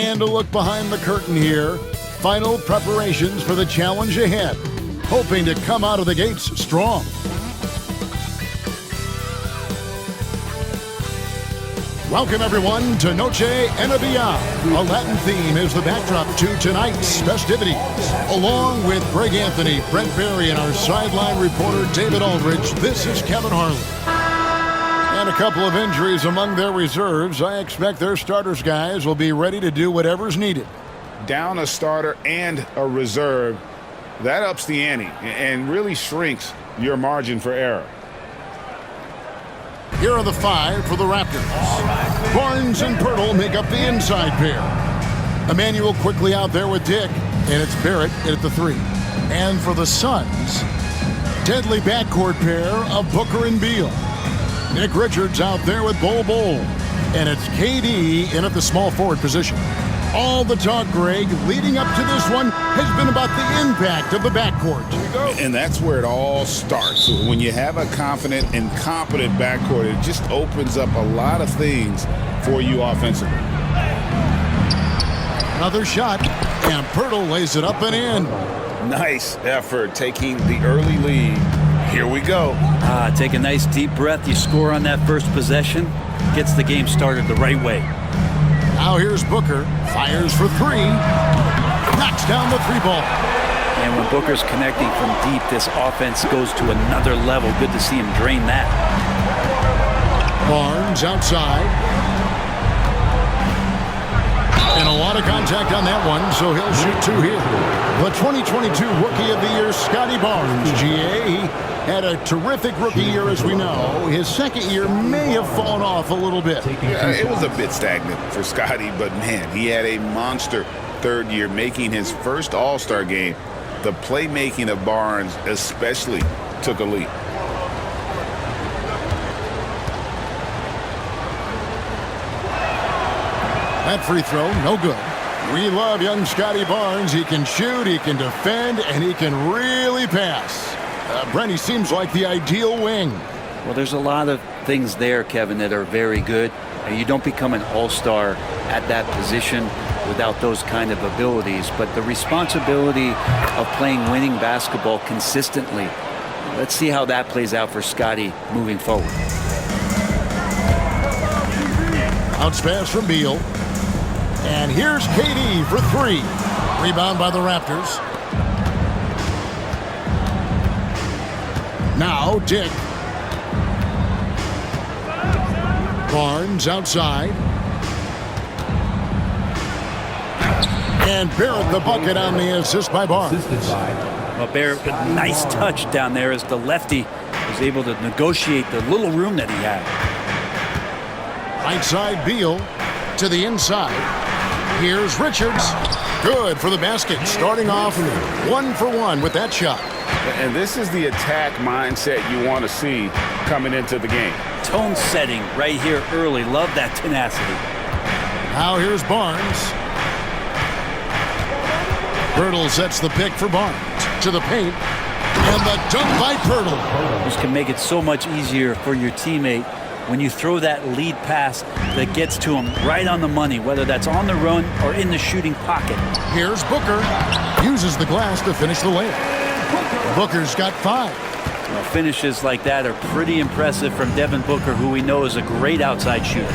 And a look behind the curtain here. Final preparations for the challenge ahead. Hoping to come out of the gates strong. Welcome, everyone, to Noche and Beyond. A Latin theme is the backdrop to tonight's festivities. Along with Greg Anthony, Brent Barry, and our sideline reporter, David Aldridge, this is Kevin Harlan. And a couple of injuries among their reserves. I expect their starters guys will be ready to do whatever's needed. Down a starter and a reserve, that ups the ante and really shrinks your margin for error. Here are the five for the Raptors. Barnes and Pirtle make up the inside pair. Emmanuel quickly out there with Dick, and it's Barrett at the three. And for the Suns, deadly backcourt pair of Booker and Beal. Nick Richards out there with Bol Bol, and it's KD in at the small forward position. All the talk, Greg, leading up to this one has been about the impact of the backcourt. Here we go. And that's where it all starts. When you have a confident and competent backcourt, it just opens up a lot of things for you offensively. Another shot, and Pirtle lays it up and in. Nice effort taking the early lead. Here we go. Take a nice deep breath. You score on that first possession. Gets the game started the right way. Now here's Booker. Fires for three. Knocks down the three ball. And when Booker's connecting from deep, this offense goes to another level. Good to see him drain that. Barnes outside. And a lot of contact on that one, so he'll shoot two here. The 2022 Rookie of the Year, Scottie Barnes. GA, he had a terrific rookie year, as we know. His second year may have fallen off a little bit. Yeah, it was a bit stagnant for Scottie, but man, he had a monster third year, making his first All-Star game. The playmaking of Barnes especially took a leap. That free throw, no good. We love young Scottie Barnes. He can shoot, he can defend, and he can really pass. Brent, he seems like the ideal wing. Well, there's a lot of things there, Kevin, that are very good. And you don't become an all-star at that position without those kind of abilities. But the responsibility of playing winning basketball consistently, let's see how that plays out for Scottie moving forward. Bounce pass from Beal. And here's KD for three. Rebound by the Raptors. Now Dick. Barnes outside. And Barrett the bucket on the assist by Barnes. Well, Barrett with a nice touch down there as the lefty was able to negotiate the little room that he had. Right side Beal to the inside. Here's Richards. Good for the basket. Starting off 1 for 1 with that shot. And this is the attack mindset you want to see coming into the game. Tone setting right here early. Love that tenacity. Now here's Barnes. Pirtle sets the pick for Barnes. To the paint. And the dunk by Pirtle. This can make it so much easier for your teammate when you throw that lead pass that gets to him right on the money, whether that's on the run or in the shooting pocket. Here's Booker. Uses the glass to finish the layup. Booker's got 5. Well, finishes like that are pretty impressive from Devin Booker, who we know is a great outside shooter.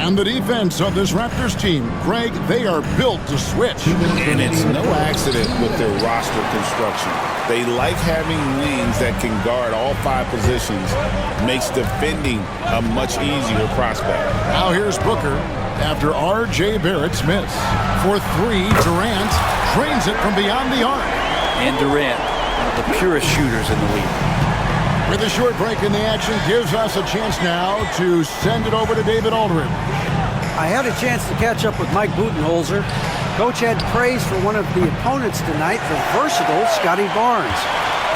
And the defense of this Raptors team, Greg, they are built to switch. And it's no accident with their roster construction. They like having wings that can guard all 5 positions. Makes defending a much easier prospect. Now here's Booker after R.J. Barrett's miss. For 3, Durant trains it from beyond the arc. And Durant, one of the purest shooters in the league. With a short break in the action, gives us a chance now to send it over to David Aldridge. I had a chance to catch up with Mike Budenholzer. Coach had praise for one of the opponents tonight, the versatile Scottie Barnes.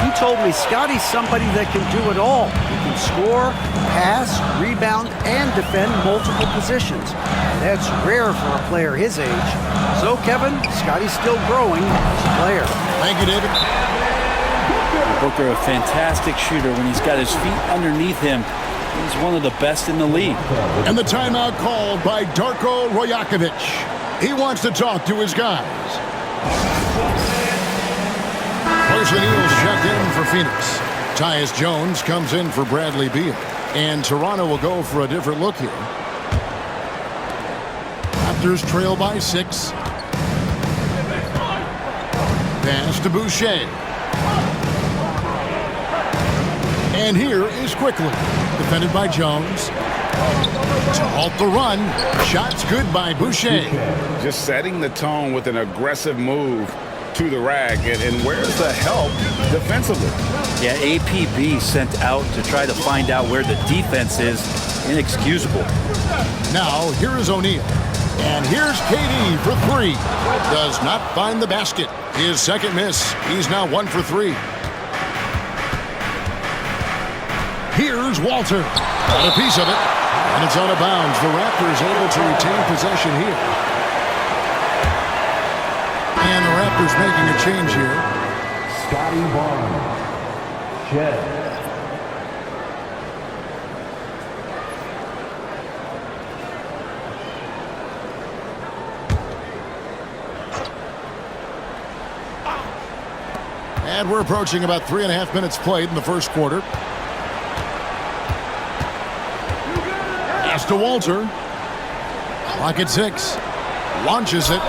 He told me Scottie's somebody that can do it all. He can score, pass, rebound, and defend multiple positions. That's rare for a player his age. So, Kevin, Scottie's still growing as a player. Thank you, David. Booker, a fantastic shooter when he's got his feet underneath him. He's one of the best in the league. And the timeout called by Darko Rajakovic. He wants to talk to his guys. Carson Neal's checked in for Phoenix. Tyus Jones comes in for Bradley Beal. And Toronto will go for a different look here. Raptors trail by 6. Pass to Boucher. And here is Quickly. Defended by Jones. To halt the run. Shots good by Boucher. Just setting the tone with an aggressive move to the rack. And where's the help defensively? Yeah, APB sent out to try to find out where the defense is. Inexcusable. Now, here is O'Neal. And here's KD for 3. Does not find the basket. His second miss. He's now 1 for 3. Here's Walter. Got a piece of it. And it's out of bounds. The Raptors able to retain possession here. And the Raptors making a change here. Scottie Barnes. Shed. And we're approaching about 3.5 minutes played in the first quarter. Pass to Walter. Clock at 6. Launches it.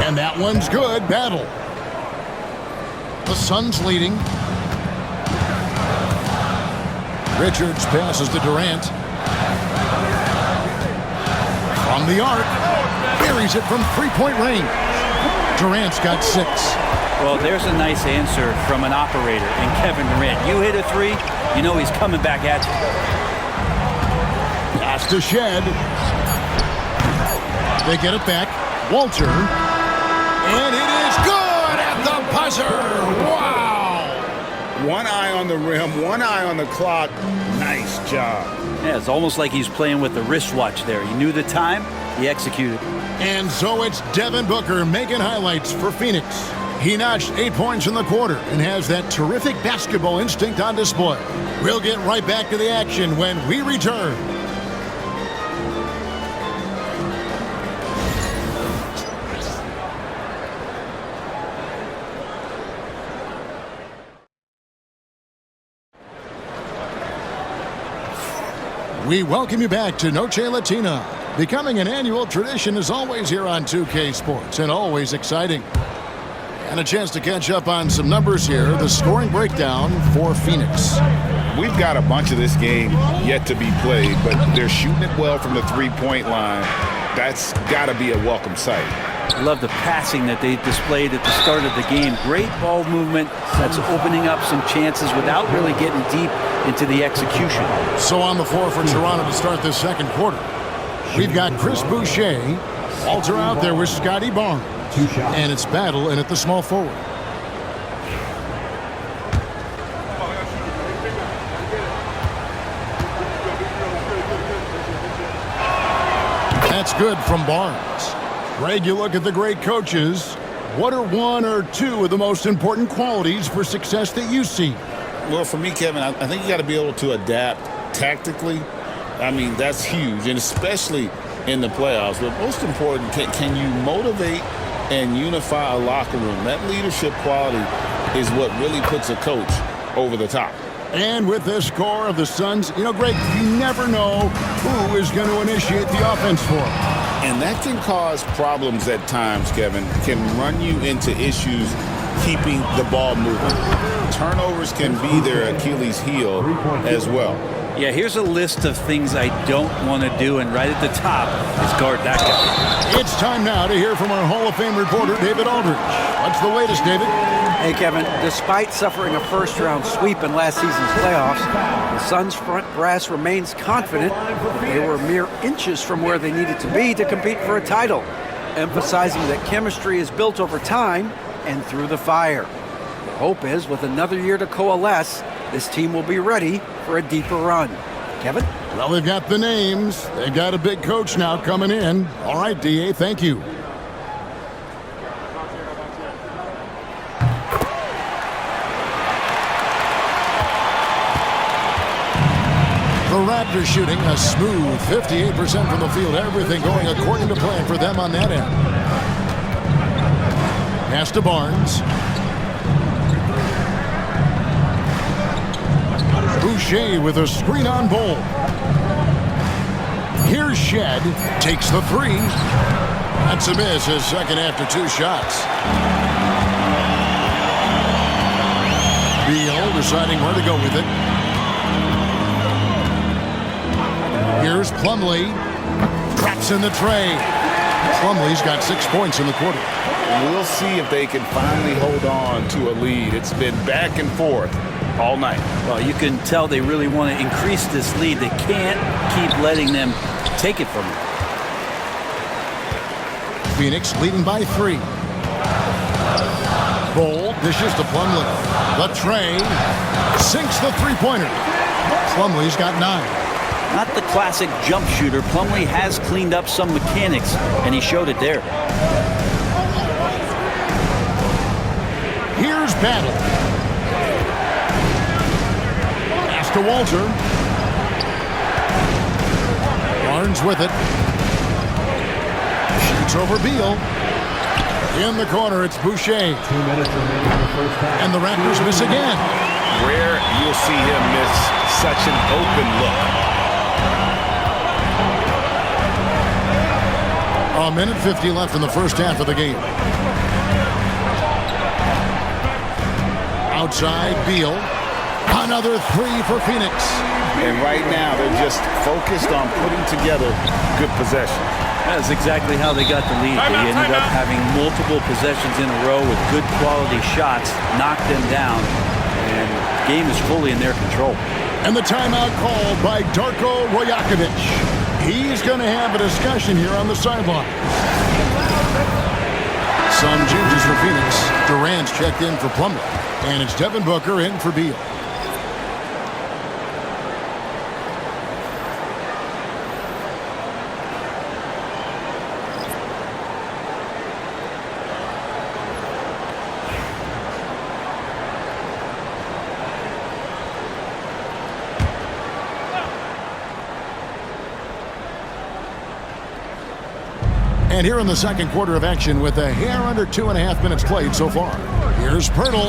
And that one's good. Battle. The Suns leading. Richards passes to Durant. From the arc. Buries it from three-point range. Durant's got 6. Well, there's a nice answer from an operator in Kevin Durant. You hit a 3, you know he's coming back at you. Pass to Shed. They get it back. Walter. And it is good at the buzzer. Wow. One eye on the rim, one eye on the clock. Nice job. Yeah, it's almost like he's playing with the wristwatch there. He knew the time, he executed. And so it's Devin Booker making highlights for Phoenix. He notched 8 points in the quarter and has that terrific basketball instinct on display. We'll get right back to the action when we return. We welcome you back to Noche Latina. Becoming an annual tradition is always here on 2K Sports and always exciting. And a chance to catch up on some numbers here. The scoring breakdown for Phoenix. We've got a bunch of this game yet to be played, but they're shooting it well from the three-point line. That's got to be a welcome sight. I love the passing that they displayed at the start of the game. Great ball movement that's opening up some chances without really getting deep into the execution. So on the floor for Toronto to start this second quarter. We've got Chris Boucher. Walter out there with Scottie Barnes. And it's battle in at the small forward. That's good from Barnes. Greg, you look at the great coaches. What are 1 or 2 of the most important qualities for success that you see? Well, for me, Kevin, I think you got to be able to adapt tactically. I mean, that's huge, and especially in the playoffs. But most important, can you motivate and unify a locker room? That leadership quality is what really puts a coach over the top. And with this core of the Suns, you know, Greg, you never know who is going to initiate the offense for them. And that can cause problems at times, Kevin. Can run you into issues keeping the ball moving. Turnovers can be their Achilles heel as well. Yeah, here's a list of things I don't want to do, and right at the top is guard that guy. It's time now to hear from our Hall of Fame reporter, David Aldridge. What's the latest, David? Hey, Kevin, despite suffering a first-round sweep in last season's playoffs, the Suns' front brass remains confident that they were mere inches from where they needed to be to compete for a title, emphasizing that chemistry is built over time and through the fire. The hope is, with another year to coalesce, this team will be ready for a deeper run. Kevin? Well, they've got the names. They've got a big coach now coming in. All right, D.A., thank you. The Raptors shooting a smooth 58% from the field. Everything going according to plan for them on that end. Pass to Barnes. Boucher with a screen on Bull. Here's Shed. Takes the three. That's a miss, his second after 2 shots. Beal deciding where to go with it. Here's Plumlee. Traps in the tray. Plumlee's got 6 points in the quarter. We'll see if they can finally hold on to a lead. It's been back and forth all night. Well, you can tell they really want to increase this lead. They can't keep letting them take it from them. Phoenix leading by 3. Bull dishes to Plumlee. The tray sinks the three-pointer. Plumlee's got 9. Not the classic jump shooter. Plumlee has cleaned up some mechanics, and he showed it there. Here's Battle. Pass to Walter. Barnes with it. Shoots over Beal. In the corner, it's Boucher. 2 minutes remaining in the first half. And the Raptors miss again. Rare you'll see him miss such an open look. A minute 50 left in the first half of the game. Outside, Beal. Another 3 for Phoenix. And right now, they're just focused on putting together good possession. That's exactly how they got the lead. They ended up having multiple possessions in a row with good quality shots, knocked them down, and the game is fully in their control. And the timeout called by Darko Rajakovic. He's going to have a discussion here on the sideline. Some changes for Phoenix. Durant's checked in for Plumlee, and it's Devin Booker in for Beal. And here in the second quarter of action with a hair under 2.5 minutes played so far. Here's Pirtle.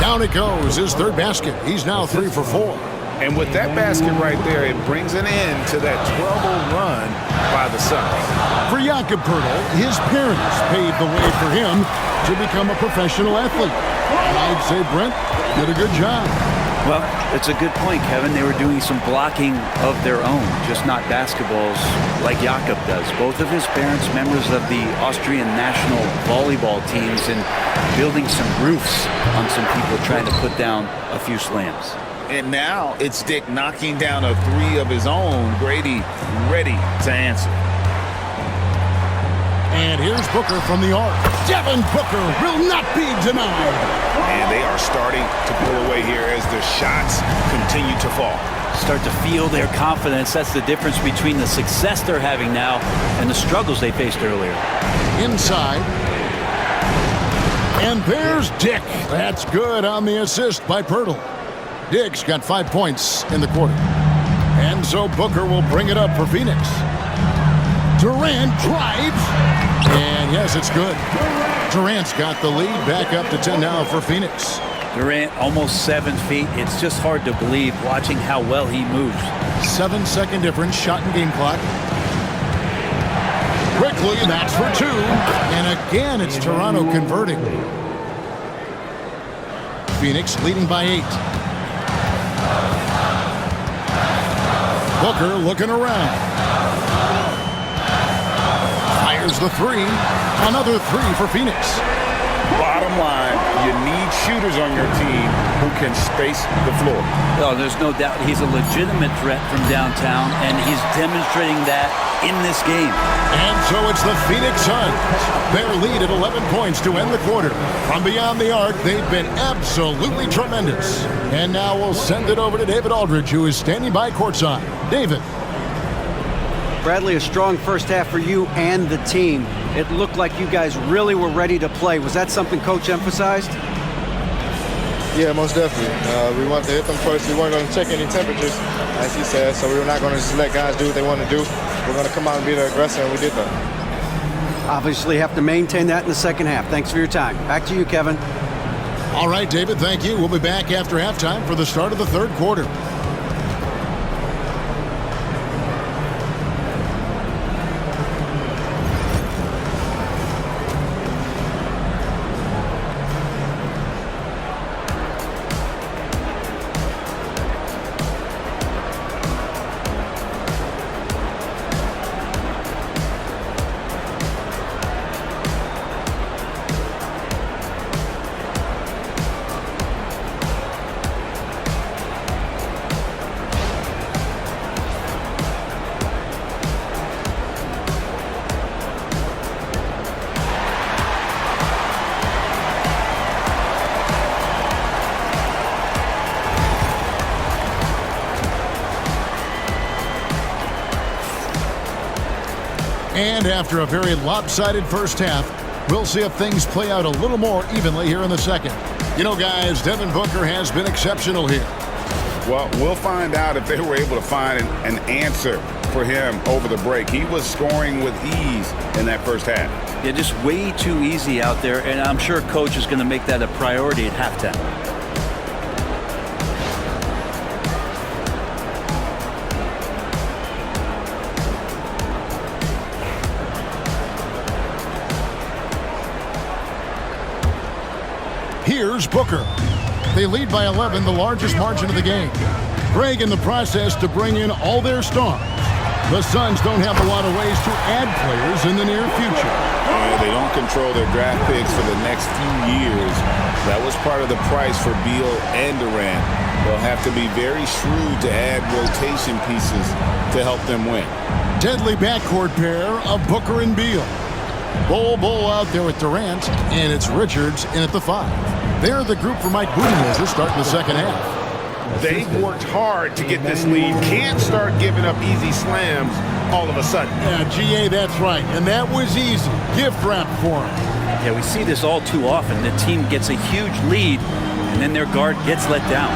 Down it goes, his third basket. He's now 3 for 4. And with that basket right there, it brings an end to that 12-0 run by the Suns. For Jakob Pirtle, his parents paved the way for him to become a professional athlete. And I'd say Brent did a good job. Well, it's a good point, Kevin. They were doing some blocking of their own, just not basketballs like Jakob does. Both of his parents, members of the Austrian national volleyball teams, and building some roofs on some people trying to put down a few slams. And now it's Dick knocking down a 3 of his own. Gradey ready to answer. And here's Booker from the arc. Devin Booker will not be denied. And they are starting to pull away here as the shots continue to fall. Start to feel their confidence. That's the difference between the success they're having now and the struggles they faced earlier. Inside. And there's Dick. That's good on the assist by Pirtle. Dick's got 5 points in the quarter. And so Booker will bring it up for Phoenix. Durant drives. And yes, it's good. Durant's got the lead back up to 10 now for Phoenix. Durant almost 7 feet. It's just hard to believe watching how well he moves. 7-second difference, shot and game clock. Quickly, that's for 2. And again, it's Toronto converting. Phoenix leading by 8. Booker looking around. Fires the 3. Another 3 for Phoenix. Bottom line, you need shooters on your team who can space the floor. Oh, there's no doubt he's a legitimate threat from downtown, and he's demonstrating that in this game. And so it's the Phoenix Suns. Their lead at 11 points to end the quarter. From beyond the arc, they've been absolutely tremendous. And now we'll send it over to David Aldridge, who is standing by courtside. David. Bradley, a strong first half for you and the team. It looked like you guys really were ready to play. Was that something Coach emphasized? Yeah, most definitely. We wanted to hit them first. We weren't going to check any temperatures, as he said, so we were not going to just let guys do what they want to do. We're going to come out and be the aggressor, and we did that. Obviously have to maintain that in the second half. Thanks for your time. Back to you, Kevin. All right, David, thank you. We'll be back after halftime for the start of the third quarter. And after a very lopsided first half, we'll see if things play out a little more evenly here in the second. You know, guys, Devin Booker has been exceptional here. Well, we'll find out if they were able to find an answer for him over the break. He was scoring with ease in that first half. Yeah, just way too easy out there, and I'm sure coach is going to make that a priority at halftime. Here's Booker. They lead by 11, the largest margin of the game. Greg in the process to bring in all their stars. The Suns don't have a lot of ways to add players in the near future. They don't control their draft picks for the next few years. That was part of the price for Beal and Durant. They'll have to be very shrewd to add rotation pieces to help them win. Deadly backcourt pair of Booker and Beal. Bull out there with Durant, and it's Richards in at the 5. They're the group for Mike Budenholzer starting the second half. They've worked hard to get this lead. Can't start giving up easy slams all of a sudden. Yeah, GA, that's right. And that was easy. Gift wrap for him. Yeah, we see this all too often. The team gets a huge lead, and then their guard gets let down.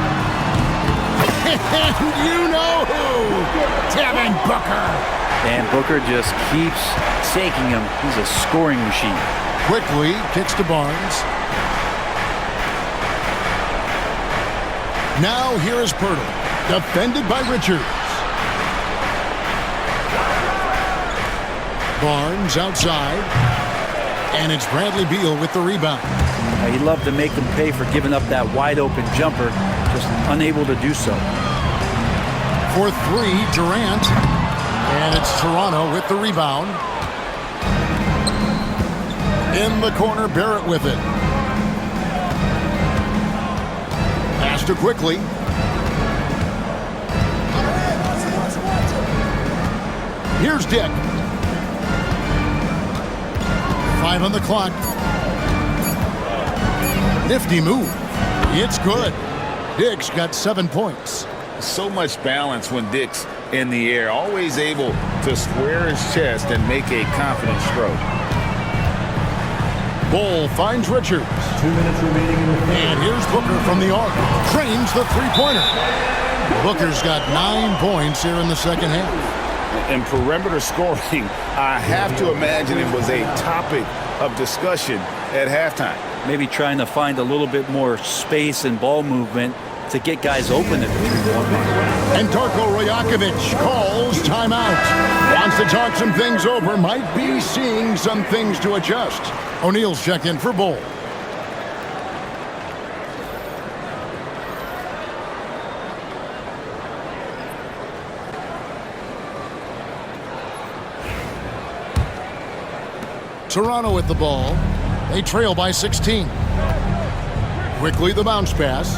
And you know who? Devin Booker. And Booker just keeps taking him. He's a scoring machine. Quickly kicks to Barnes. Now here is Pirtle, defended by Richards. Barnes outside, and it's Bradley Beal with the rebound. He'd love to make them pay for giving up that wide-open jumper, just unable to do so. For 3, Durant, and it's Toronto with the rebound. In the corner, Barrett with it. Faster quickly. Here's Dick. 5 on the clock. Nifty move. It's good. Dick's got 7 points. So much balance when Dick's in the air. Always able to square his chest and make a confident stroke. Bull finds Richards. 2 minutes remaining in the third. And here's Booker from the arc. Trains the three-pointer. Booker's got 9 points here in the second half. In perimeter scoring, I have to imagine it was a topic of discussion at halftime. Maybe trying to find a little bit more space and ball movement to get guys open at the three-point line. And Darko Rajakovic calls timeout. Wants to talk some things over. Might be seeing some things to adjust. O'Neal's check in for Bull. Toronto with the ball. They trail by 16. Quickly the bounce pass.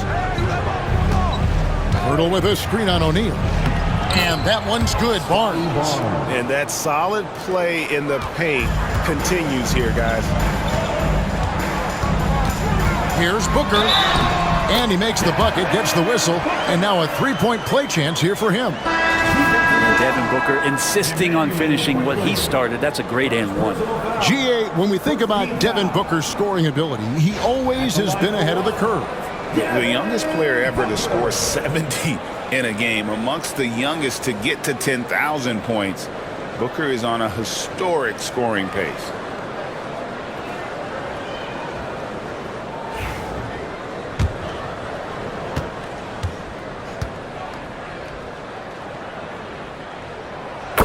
Pirtle with a screen on O'Neal. And that one's good, Barnes. And that solid play in the paint continues here, guys. Here's Booker. And he makes the bucket, gets the whistle, and now a three-point play chance here for him. Devin Booker insisting on finishing what he started. That's a great and one. GA, when we think about Devin Booker's scoring ability, he always has been ahead of the curve. The youngest player ever to score 70 in a game, amongst the youngest to get to 10,000 points. Booker is on a historic scoring pace.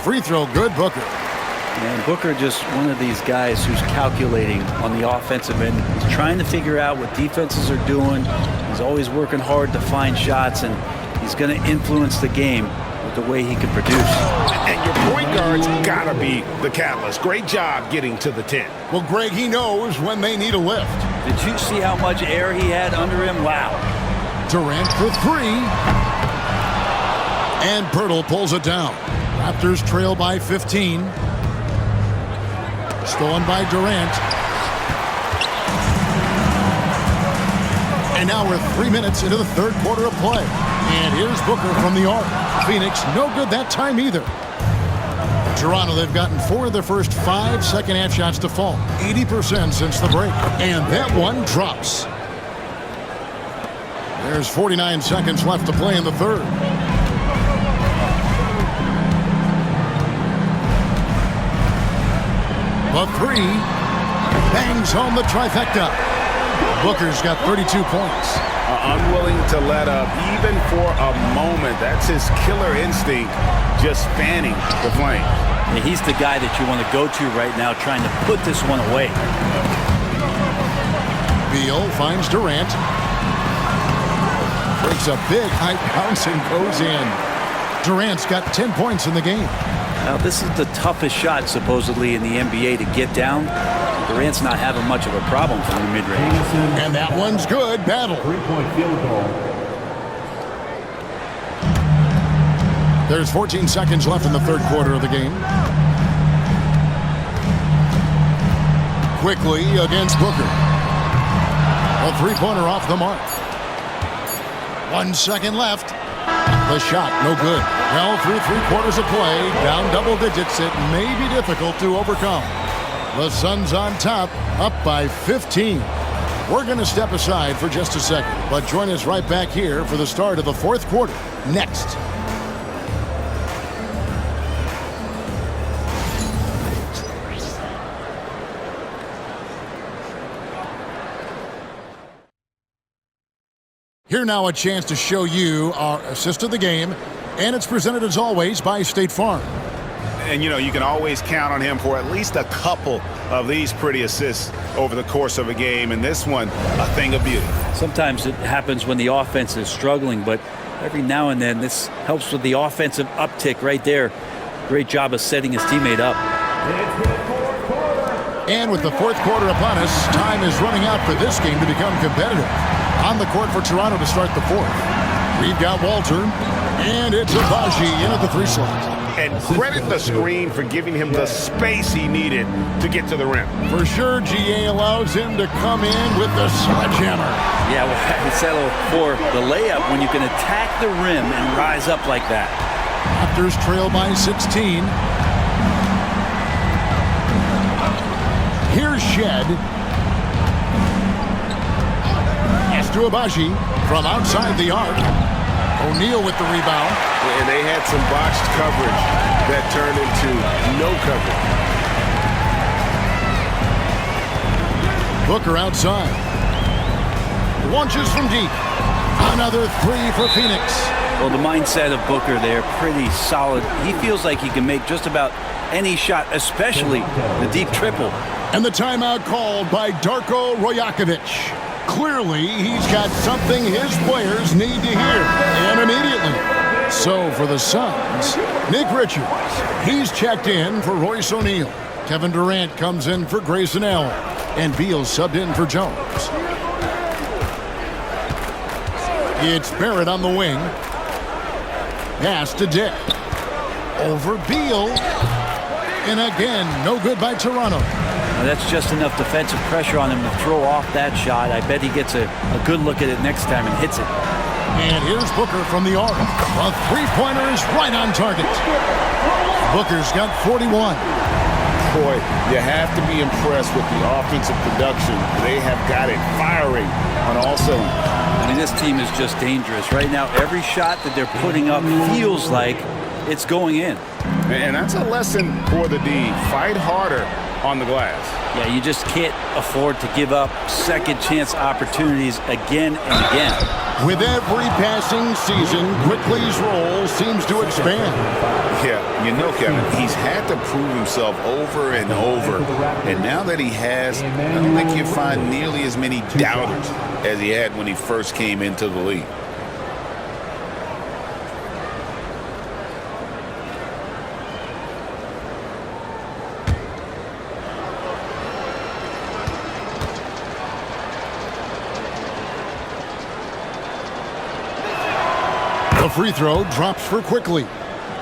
Free throw good, Booker. And Booker just one of these guys who's calculating on the offensive end. He's trying to figure out what defenses are doing. He's always working hard to find shots, and he's going to influence the game with the way he can produce. And your point guard's got to be the catalyst. Great job getting to the 10. Well, Greg, he knows when they need a lift. Did you see how much air he had under him? Wow. Durant for three. And Pirtle pulls it down. Raptors trail by 15. Stolen by Durant. And now we're 3 minutes into the third quarter of play. And here's Booker from the arc. Phoenix, no good that time either. Toronto, they've gotten 4 of their first 5 second-half shots to fall. 80% since the break. And that one drops. There's 49 seconds left to play in the third. The three bangs home the trifecta. Booker's got 32 points. Unwilling to let up even for a moment. That's his killer instinct, just fanning the flame. And he's the guy that you want to go to right now, trying to put this one away. Beal finds Durant. Breaks a big high bounce and goes in. Durant's got 10 points in the game. Now, this is the toughest shot, supposedly, in the NBA to get down. Durant's not having much of a problem from the mid-range. And that one's good. Battle. 3-point field goal. There's 14 seconds left in the third quarter of the game. Quickly against Booker. A three-pointer off the mark. 1 second left. The shot, no good. Well, through 3 quarters of play, down double digits, it may be difficult to overcome. The Suns on top, up by 15. We're going to step aside for just a second, but join us right back here for the start of the fourth quarter. Next. Here now a chance to show you our assist of the game, and it's presented as always by State Farm. And, you know, you can always count on him for at least a couple of these pretty assists over the course of a game, and this one, a thing of beauty. Sometimes it happens when the offense is struggling, but every now and then this helps with the offensive uptick right there. Great job of setting his teammate up. And with the fourth quarter upon us, time is running out for this game to become competitive. On the court for Toronto to start the fourth. We've got Walter, and it's Abaji in at the 3 slot. And credit the screen for giving him the space he needed to get to the rim. For sure, GA allows him to come in with the sledgehammer. Yeah, well, settle for the layup when you can attack the rim and rise up like that. Raptors trail by 16. Here's Shed. To Abaji from outside the arc. O'Neal with the rebound. And they had some botched coverage that turned into no coverage. Booker outside. Launches from deep. Another 3 for Phoenix. Well, the mindset of Booker there, pretty solid. He feels like he can make just about any shot, especially the deep triple. And the timeout called by Darko Rojakovic. Clearly, he's got something his players need to hear, and immediately. So for the Suns, Nick Richards, he's checked in for Royce O'Neal. Kevin Durant comes in for Grayson Allen, and Beal subbed in for Jones. It's Barrett on the wing. Pass to Dick. Over Beal. And again, no good by Toronto. Now that's just enough defensive pressure on him to throw off that shot. I bet he gets a good look at it next time and hits it. And here's Booker from the arc. A three-pointer is right on target. Booker's got 41. boy, you have to be impressed with the offensive production. They have got it firing on all cylinders. I mean, this team is just dangerous. Right now, every shot that they're putting up feels like it's going in. And that's a lesson for the D. Fight harder on the glass. Yeah, you just can't afford to give up second chance opportunities again and again. With every passing season, Quickly's role seems to expand. Yeah, you know, Kevin, he's had to prove himself over and over. And now that he has, I don't think you find nearly as many doubters as he had when he first came into the league. The free throw drops for Quickly.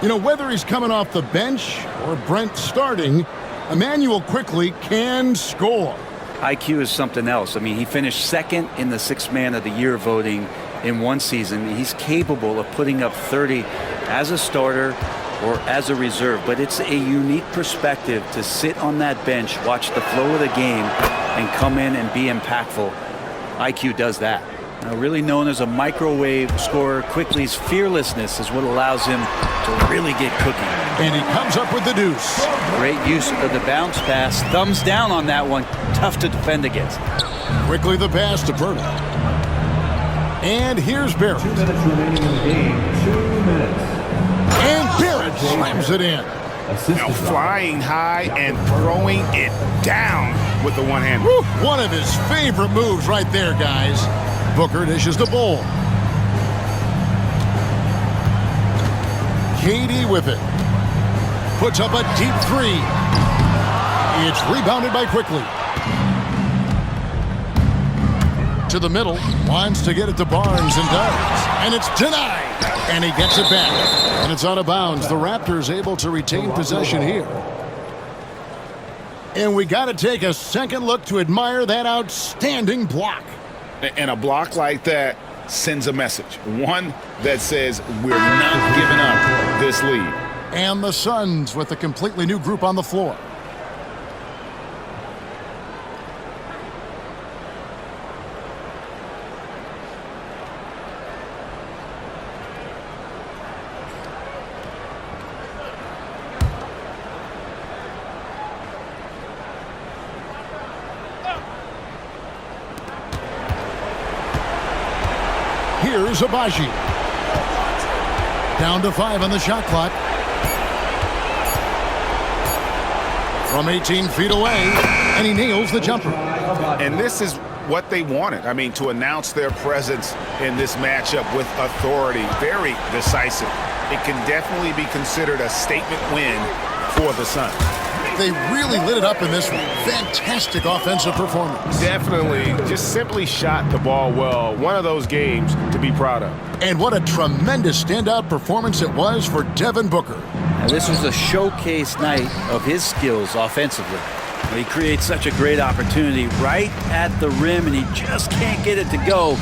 You know, whether he's coming off the bench or Brent starting, Emmanuel Quickly can score. IQ is something else. I mean, he finished second in the Sixth Man of the Year voting in one season. He's capable of putting up 30 as a starter or as a reserve, but it's a unique perspective to sit on that bench, watch the flow of the game, and come in and be impactful. IQ does that. Now, really known as a microwave scorer, Quickly's fearlessness is what allows him to really get cooking. And he comes up with the deuce. Great use of the bounce pass. Thumbs down on that one. Tough to defend against. Quickly the pass to Purtle. And here's Barrett. 2 minutes remaining in the game. 2 minutes. And Barrett slams it in. Now flying high and throwing it down with the one hand. Woo, one of his favorite moves right there, guys. Booker dishes the ball. Gradey with it. Puts up a deep three. It's rebounded by Quickly. To the middle. Wants to get it to Barnes and does. And it's denied. And he gets it back. And it's out of bounds. The Raptors able to retain possession here. And we got to take a second look to admire that outstanding block. And a block like that sends a message. One that says we're not giving up this lead. And the Suns with a completely new group on the floor. Here's Abaji. Down to 5 on the shot clock. From 18 feet away, and he nails the jumper. And this is what they wanted. I mean, to announce their presence in this matchup with authority, very decisive. It can definitely be considered a statement win for the Suns. They really lit it up in this one. Fantastic offensive performance. Definitely just simply shot the ball well. One of those games to be proud of. And what a tremendous standout performance it was for Devin Booker. Now, this was a showcase night of his skills offensively. He creates such a great opportunity right at the rim, and he just can't get it to go,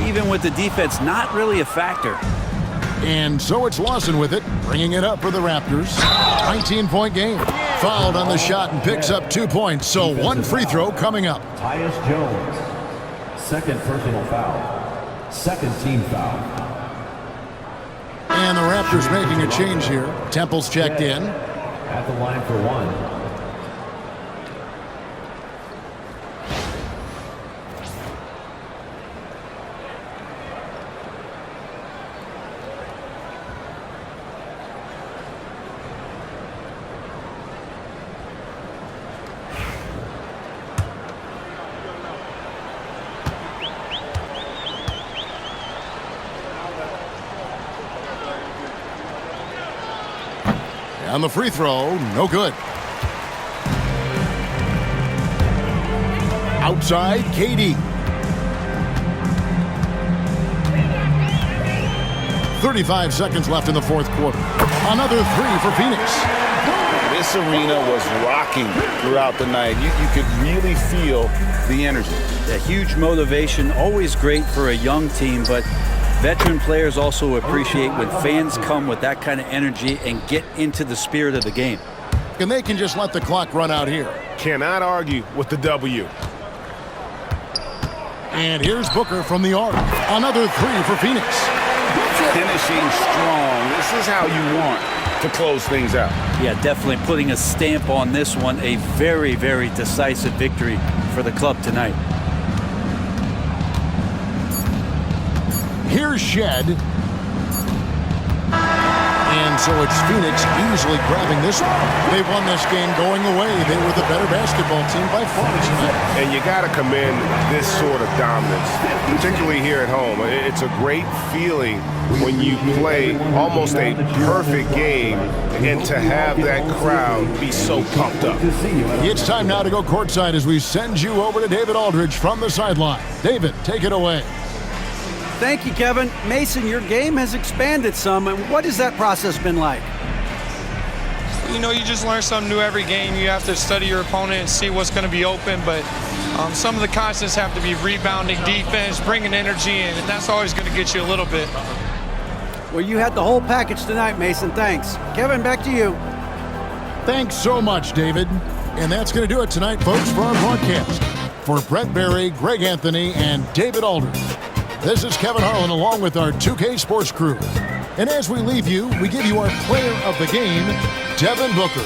even with the defense not really a factor. And so it's Lawson with it, bringing it up for the Raptors. 19-point game. Fouled on the shot and picks up 2 points. So one free throw coming up. Tyus Jones. Second personal foul. Second team foul. And the Raptors making a change here. Temple's checked in. At the line for one. On the free throw, no good. Outside, Gradey. 35 seconds left in the fourth quarter. Another three for Phoenix. This arena was rocking throughout the night. You could really feel the energy. A huge motivation, always great for a young team, but veteran players also appreciate when fans come with that kind of energy and get into the spirit of the game. and they can just let the clock run out here. Cannot argue with the W. And here's Booker from the arc. Another three for Phoenix. Finishing strong. This is how you want to close things out. Yeah, definitely putting a stamp on this one. A very, very decisive victory for the club tonight. Here's Shed. And so it's Phoenix easily grabbing this one. They've won this game going away. They were the better basketball team by far tonight. And you got to commend this sort of dominance, particularly here at home. It's a great feeling when you play almost a perfect game and to have that crowd be so pumped up. It's time now to go courtside as we send you over to David Aldridge from the sideline. David, take it away. Thank you, Kevin. Mason, your game has expanded some, and what has that process been like? You know, you just learn something new every game. You have to study your opponent and see what's going to be open, but some of the constants have to be rebounding, defense, bringing energy in, and that's always going to get you a little bit. Well, you had the whole package tonight, Mason. Thanks. Kevin, back to you. Thanks so much, David. And that's going to do it tonight, folks, for our broadcast. For Brett Berry, Greg Anthony, and David Aldridge, this is Kevin Harlan along with our 2K Sports crew. And as we leave you, we give you our player of the game, Devin Booker.